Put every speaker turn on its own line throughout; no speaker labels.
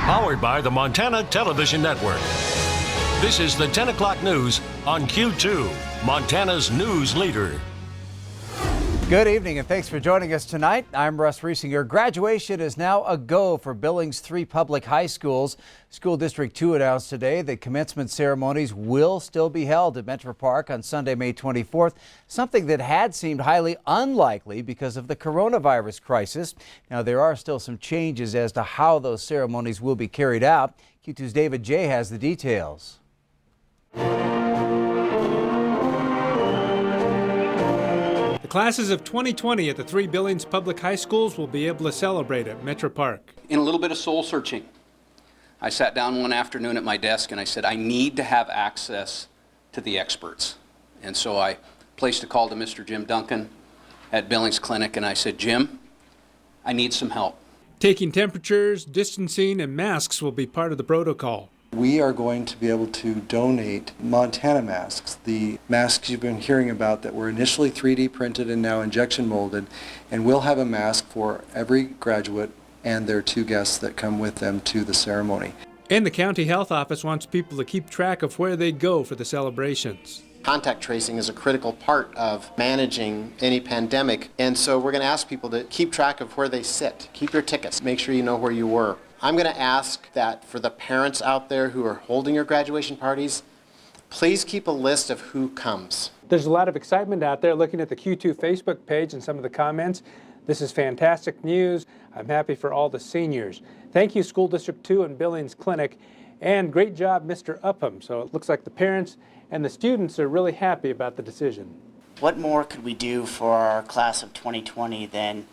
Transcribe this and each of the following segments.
Powered by the Montana Television Network. This is the 10 o'clock news on Q2, Montana's news leader.
Good evening and thanks for joining us tonight. I'm Russ Riesinger. Graduation is now a go for Billings 3 public high schools. School District 2 announced today that commencement ceremonies will still be held at Metro Park on Sunday, May 24th, something that had seemed highly unlikely because of the coronavirus crisis. Now, there are still some changes as to how those ceremonies will be carried out. Q2's David J. has the details.
The classes of 2020 at the 3 Billings public high schools will be able to celebrate at Metro Park.
In a little bit of soul searching, I sat down one afternoon at my desk and I said, I need to have access to the experts. And so I placed a call to Mr. Jim Duncan at Billings Clinic and I said, Jim, I need some help.
Taking temperatures, distancing, and masks will be part of the protocol.
We are going to be able to donate Montana masks, the masks you've been hearing about that were initially 3D printed and now injection molded, and we'll have a mask for every graduate and their 2 guests that come with them to the ceremony.
And the county health office wants people to keep track of where they go for the celebrations.
Contact tracing is a critical part of managing any pandemic, and so we're going to ask people to keep track of where they sit. Keep your tickets. Make sure you know where you were. I'm going to ask that for the parents out there who are holding your graduation parties, please keep a list of who comes.
There's a lot of excitement out there looking at the Q2 Facebook page and some of the comments. This is fantastic news. I'm happy for all the seniors. Thank you, School District 2 and Billings Clinic, and great job, Mr. Upham. So it looks like the parents and the students are really happy about the decision.
What more could we do for our class of 2020 than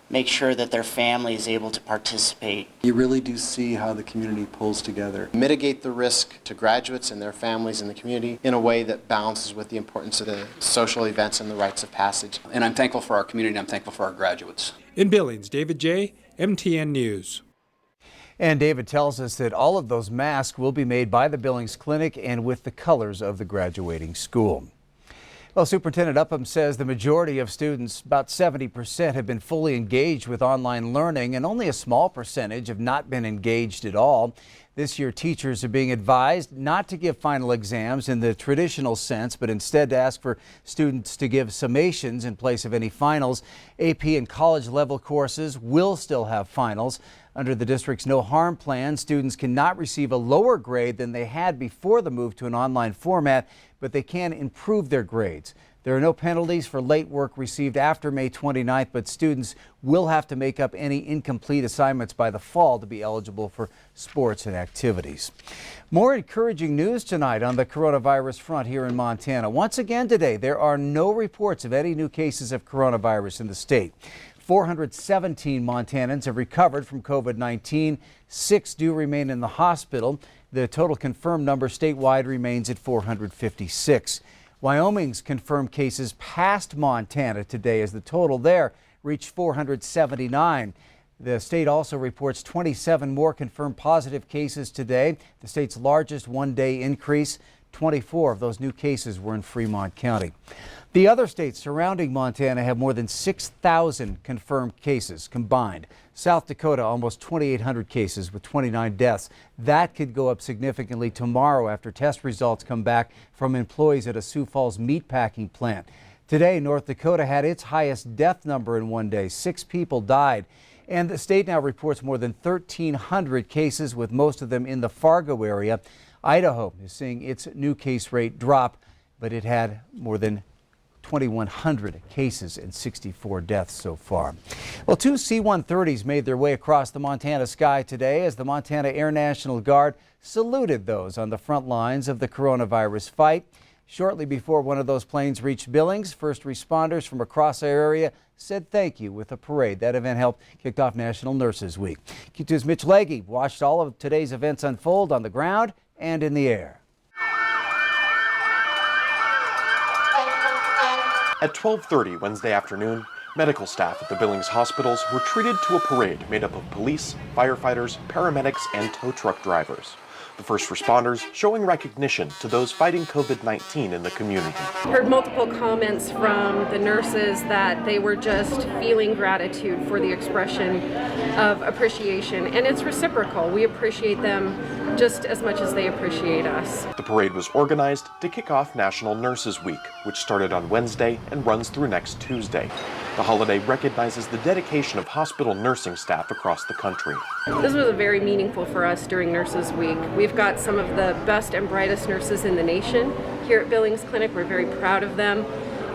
make sure that their family is able to participate?
You really do see how the community pulls together.
Mitigate the risk to graduates and their families in the community in a way that balances with the importance of the social events and the rites of passage.
And I'm thankful for our community and I'm thankful for our graduates.
In Billings, David J., MTN News.
And David tells us that all of those masks will be made by the Billings Clinic and with the colors of the graduating school. Well, Superintendent Upham says the majority of students, about 70%, have been fully engaged with online learning and only a small percentage have not been engaged at all. This year, teachers are being advised not to give final exams in the traditional sense, but instead to ask for students to give summations in place of any finals. AP and college level courses will still have finals. Under the district's no harm plan, students cannot receive a lower grade than they had before the move to an online format, but they can improve their grades. There are no penalties for late work received after May 29th, but students will have to make up any incomplete assignments by the fall to be eligible for sports and activities. More encouraging news tonight on the coronavirus front here in Montana. Once again today, there are no reports of any new cases of coronavirus in the state. 417 Montanans have recovered from COVID-19. 6 do remain in the hospital. The total confirmed number statewide remains at 456. Wyoming's confirmed cases passed Montana today as the total there reached 479. The state also reports 27 more confirmed positive cases today, the state's largest one-day increase. 24 of those new cases were in Fremont County. The other states surrounding Montana have more than 6,000 confirmed cases combined. South Dakota, almost 2,800 cases with 29 deaths. That could go up significantly tomorrow after test results come back from employees at a Sioux Falls meatpacking plant. Today, North Dakota had its highest death number in one day. 6 people died. And the state now reports more than 1,300 cases, with most of them in the Fargo area. Idaho is seeing its new case rate drop, but it had more than 2,100 cases and 64 deaths so far. Well, 2 C-130s made their way across the Montana sky today as the Montana Air National Guard saluted those on the front lines of the coronavirus fight. Shortly before one of those planes reached Billings, first responders from across our area said thank you with a parade. That event kicked off National Nurses Week. Q2's Mitch Legge watched all of today's events unfold on the ground and in the air.
At 12:30 Wednesday afternoon, medical staff at the Billings hospitals were treated to a parade made up of police, firefighters, paramedics, and tow truck drivers. The first responders showing recognition to those fighting COVID-19 in the community.
Heard multiple comments from the nurses that they were just feeling gratitude for the expression of appreciation, and it's reciprocal. We appreciate them just as much as they appreciate us.
The parade was organized to kick off National Nurses Week, which started on Wednesday and runs through next Tuesday. The holiday recognizes the dedication of hospital nursing staff across the country.
This was very meaningful for us during Nurses Week. We've got some of the best and brightest nurses in the nation here at Billings Clinic. We're very proud of them,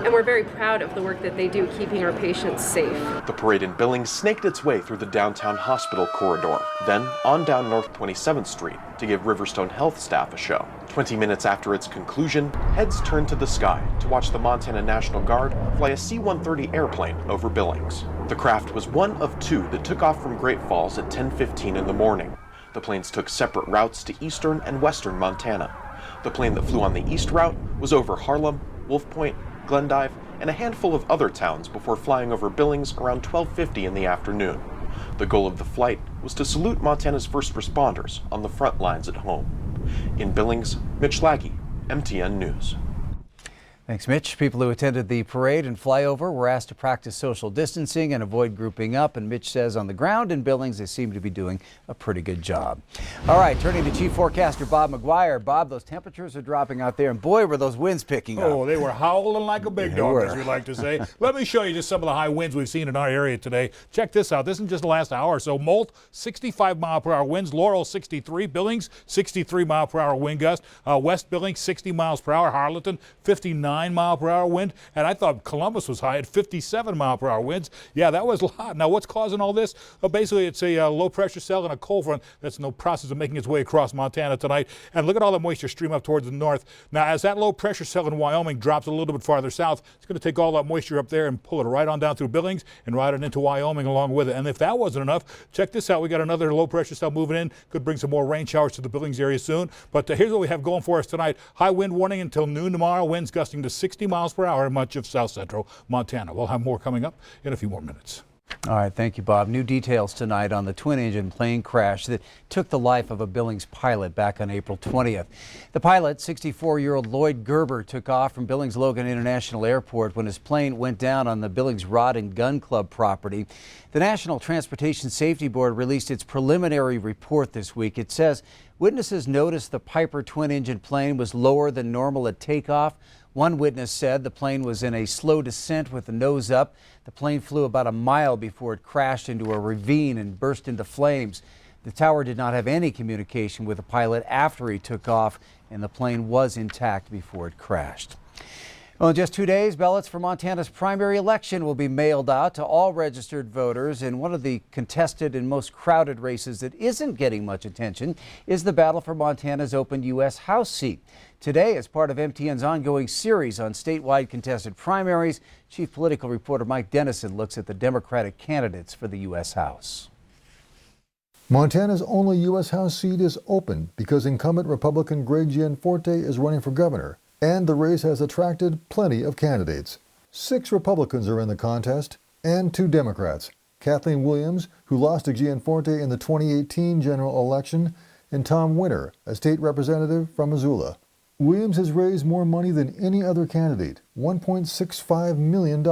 and we're very proud of the work that they do keeping our patients safe.
The parade in Billings snaked its way through the downtown hospital corridor, then on down North 27th Street to give Riverstone Health staff a show. 20 minutes after its conclusion, heads turned to the sky to watch the Montana National Guard fly a C-130 airplane over Billings. The craft was one of two that took off from Great Falls at 10:15 in the morning. The planes took separate routes to eastern and western Montana. The plane that flew on the east route was over Harlem, Wolf Point, Glendive, and a handful of other towns before flying over Billings around 12:50 in the afternoon. The goal of the flight was to salute Montana's first responders on the front lines at home. In Billings, Mitch Laggy, MTN News.
Thanks, Mitch. People who attended the parade and flyover were asked to practice social distancing and avoid grouping up. And Mitch says on the ground in Billings, they seem to be doing a pretty good job. All right, turning to Chief Forecaster Bob McGuire. Bob, those temperatures are dropping out there, and boy, were those winds picking up.
Oh, they were howling like a big dog, as we like to say. Let me show you just some of the high winds we've seen in our area today. Check this out. This is just the last hour or so. Molt, 65-mile-per-hour winds. Laurel, 63. Billings, 63-mile-per-hour wind gust. West Billings, 60 miles per hour. Harleton, 59-mile-per-hour wind. And I thought Columbus was high at 57-mile-per-hour winds. Yeah, that was a lot. Now, what's causing all this? Basically, it's a low-pressure cell and a cold front that's in the process of making its way across Montana tonight. And look at all the moisture stream up towards the north. Now, as that low-pressure cell in Wyoming drops a little bit farther south, it's going to take all that moisture up there and pull it right on down through Billings and ride it into Wyoming along with it. And if that wasn't enough, check this out. We got another low-pressure cell moving in. Could bring some more rain showers to the Billings area soon. But here's what we have going for us tonight. High wind warning until noon tomorrow. Winds gusting to 60 miles per hour in much of south central Montana. We'll have more coming up in a few more minutes.
All right, thank you, Bob. New details tonight on the twin-engine plane crash that took the life of a Billings pilot back on April 20th. The pilot, 64-year-old Lloyd Gerber, took off from Billings Logan International Airport when his plane went down on the Billings Rod and Gun Club property. The National Transportation Safety Board released its preliminary report this week. It says witnesses noticed the Piper twin-engine plane was lower than normal at takeoff. One witness said the plane was in a slow descent with the nose up. The plane flew about a mile before it crashed into a ravine and burst into flames. The tower did not have any communication with the pilot after he took off, and the plane was intact before it crashed. Well, in just 2 days, ballots for Montana's primary election will be mailed out to all registered voters. And one of the contested and most crowded races that isn't getting much attention is the battle for Montana's open U.S. House seat. Today, as part of MTN's ongoing series on statewide contested primaries, Chief Political Reporter Mike Dennison looks at the Democratic candidates for the U.S. House.
Montana's only U.S. House seat is open because incumbent Republican Greg Gianforte is running for governor, and the race has attracted plenty of candidates. 6 Republicans are in the contest, and 2 Democrats. Kathleen Williams, who lost to Gianforte in the 2018 general election, and Tom Winter, a state representative from Missoula. Williams has raised more money than any other candidate, $1.65 million,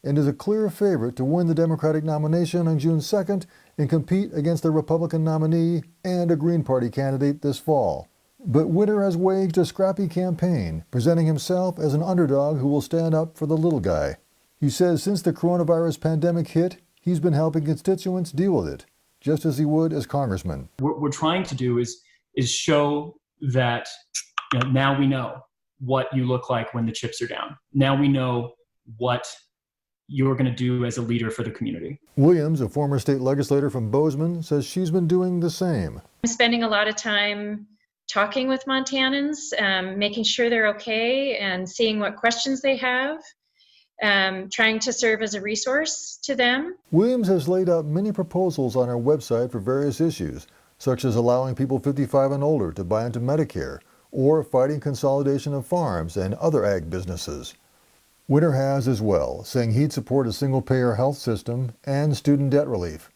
and is a clear favorite to win the Democratic nomination on June 2nd and compete against the Republican nominee and a Green Party candidate this fall. But Winter has waged a scrappy campaign, presenting himself as an underdog who will stand up for the little guy. He says since the coronavirus pandemic hit, he's been helping constituents deal with it, just as he would as congressman.
What we're trying to do is show that now we know what you look like when the chips are down. Now we know what you're going to do as a leader for the community.
Williams, a former state legislator from Bozeman, says she's been doing the same.
I'm spending a lot of time talking with Montanans, making sure they're okay and seeing what questions they have, trying to serve as a resource to them.
Williams has laid out many proposals on her website for various issues, such as allowing people 55 and older to buy into Medicare, or fighting consolidation of farms and other ag businesses. Winter has as well, saying he'd support a single-payer health system and student debt relief.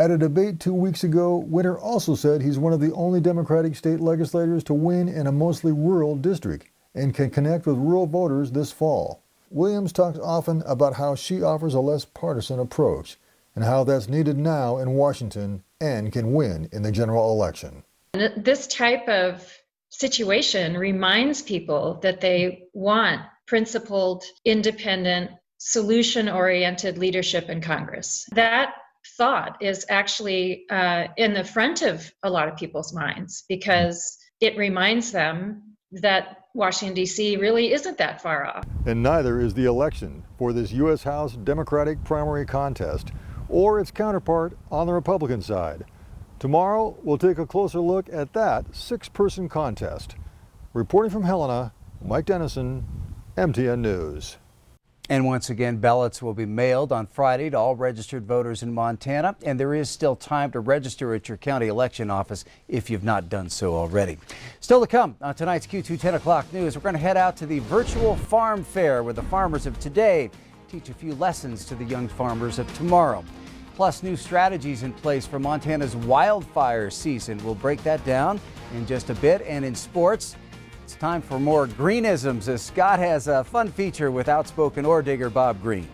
At a debate 2 weeks ago, Winter also said he's one of the only Democratic state legislators to win in a mostly rural district and can connect with rural voters this fall. Williams talks often about how she offers a less partisan approach and how that's needed now in Washington and can win in the general election.
This type of situation reminds people that they want principled, independent, solution-oriented leadership in Congress. That thought is actually in the front of a lot of people's minds because it reminds them that Washington, D.C. really isn't that far off.
And neither is the election for this U.S. House Democratic primary contest or its counterpart on the Republican side. Tomorrow, we'll take a closer look at that 6-person contest. Reporting from Helena, Mike Dennison, MTN News.
And once again, ballots will be mailed on Friday to all registered voters in Montana, and there is still time to register at your county election office if you've not done so already. Still to come on tonight's Q2 10 o'clock news, we're going to head out to the virtual farm fair where the farmers of today teach a few lessons to the young farmers of tomorrow. Plus, new strategies in place for Montana's wildfire season. We'll break that down in just a bit. And in sports, it's time for more greenisms as Scott has a fun feature with outspoken ore digger Bob Green.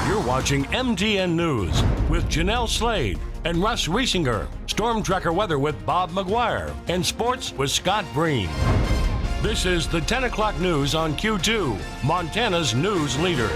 You're watching MTN News with Janelle Slade and Russ Riesinger. Storm Tracker weather with Bob McGuire. And sports with Scott Breen. This is the 10 o'clock news on Q2, Montana's news leader.